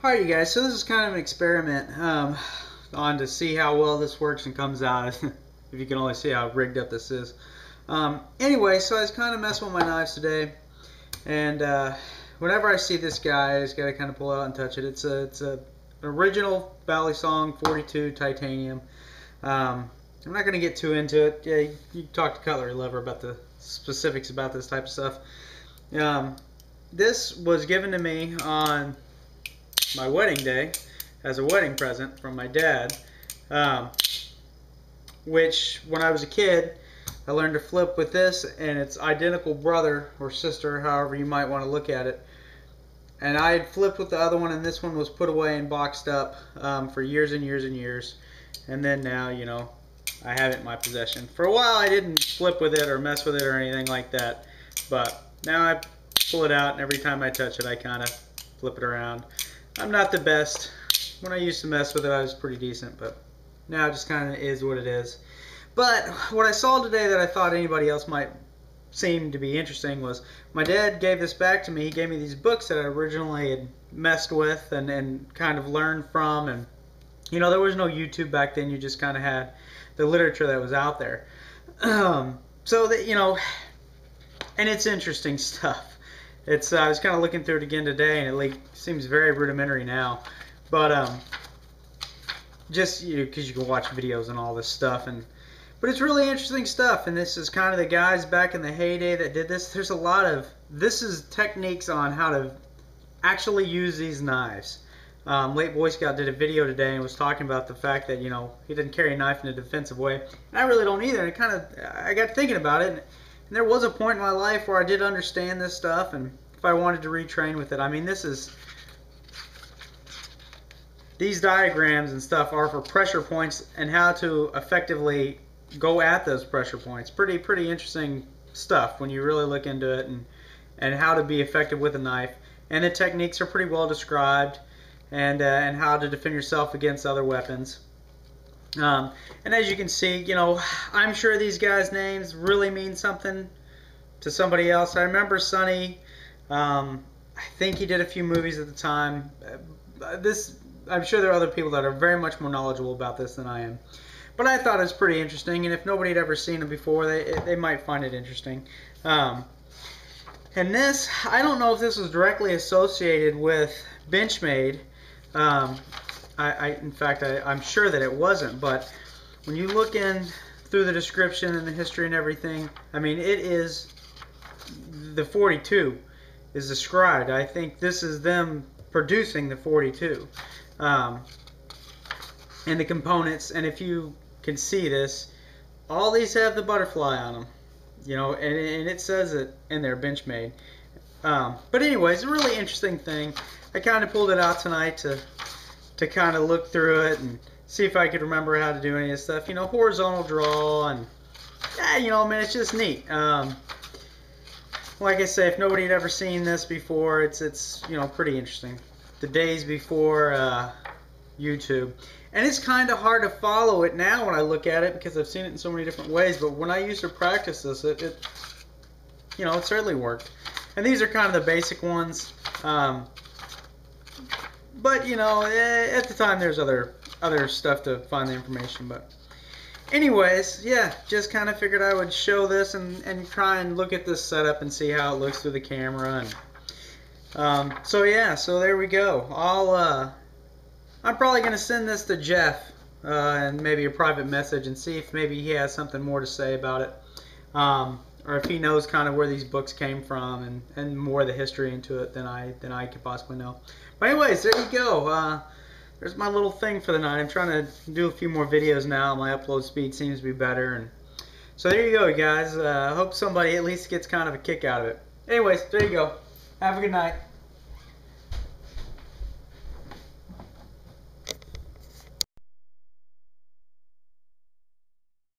Alright you guys, so this is kind of an experiment on to see how well this works and comes out. If you can only see how rigged up this is. Anyway, so I was kind of messing with my knives today, and whenever I see this guy, I just got to kind of pull it out and touch it. It's an original Balisong 42 titanium. I'm not going to get too into it. Yeah, you talk to Cutlery Lover about the specifics about this type of stuff. This was given to me on my wedding day as a wedding present from my dad, which when I was a kid I learned to flip with this and its identical brother or sister, however you might want to look at it, and I had flipped with the other one, and this one was put away and boxed up for years and years and years, and then now, you know, I have it in my possession. For a while I didn't flip with it or mess with it or anything like that, but now I pull it out and every time I touch it I kind of flip it around. I'm not the best. When I used to mess with it I was pretty decent, but now it just kind of is what it is. But what I saw today that I thought anybody else might seem to be interesting was my dad gave this back to me. He gave me these books that I originally had messed with and kind of learned from, and you know, there was no YouTube back then. You just kind of had the literature that was out there. So that, you know, and it's interesting stuff. It's I was kind of looking through it again today, and it seems very rudimentary now, but just because you can watch videos and all this stuff, but it's really interesting stuff. And this is kind of the guys back in the heyday that did this. There's a lot of techniques on how to actually use these knives. Late Boy Scout did a video today and was talking about the fact that, you know, he didn't carry a knife in a defensive way, and I really don't either. And I got thinking about it. And there was a point in my life where I did understand this stuff, and if I wanted to retrain with it, I mean, these diagrams and stuff are for pressure points and how to effectively go at those pressure points. Pretty interesting stuff when you really look into it, and how to be effective with a knife. And the techniques are pretty well described, and how to defend yourself against other weapons. And as you can see, you know, I'm sure these guys' names really mean something to somebody else. I remember Sonny, I think he did a few movies at the time. I'm sure there are other people that are very much more knowledgeable about this than I am. But I thought it was pretty interesting, and if nobody had ever seen it before, they might find it interesting. And this, I don't know if this was directly associated with Benchmade. In fact, I'm sure that it wasn't, but when you look in through the description and the history and everything, I mean, it is, the 42 is described. I think this is them producing the 42. And the components, and if you can see this, all these have the butterfly on them, you know, and it says it in their Benchmade. But anyways, a really interesting thing. I kind of pulled it out tonight to kind of look through it and see if I could remember how to do any of this stuff. You know, horizontal draw, and yeah, you know, I mean, it's just neat. Like I say, if nobody had ever seen this before, it's you know, pretty interesting. The days before YouTube, and it's kind of hard to follow it now when I look at it because I've seen it in so many different ways. But when I used to practice this, it you know, it certainly worked. And these are kind of the basic ones. But you know, at the time there's other stuff to find the information. But anyways, yeah, just kind of figured I would show this and try and look at this setup and see how it looks through the camera. And so yeah, so there we go. I'm probably gonna send this to Jeff and maybe a private message and see if maybe he has something more to say about it, or if he knows kind of where these books came from and more of the history into it than I could possibly know. But anyways, there you go. There's my little thing for the night. I'm trying to do a few more videos now. My upload speed seems to be better, and so there you go, you guys. I hope somebody at least gets kind of a kick out of it. Anyways, there you go. Have a good night.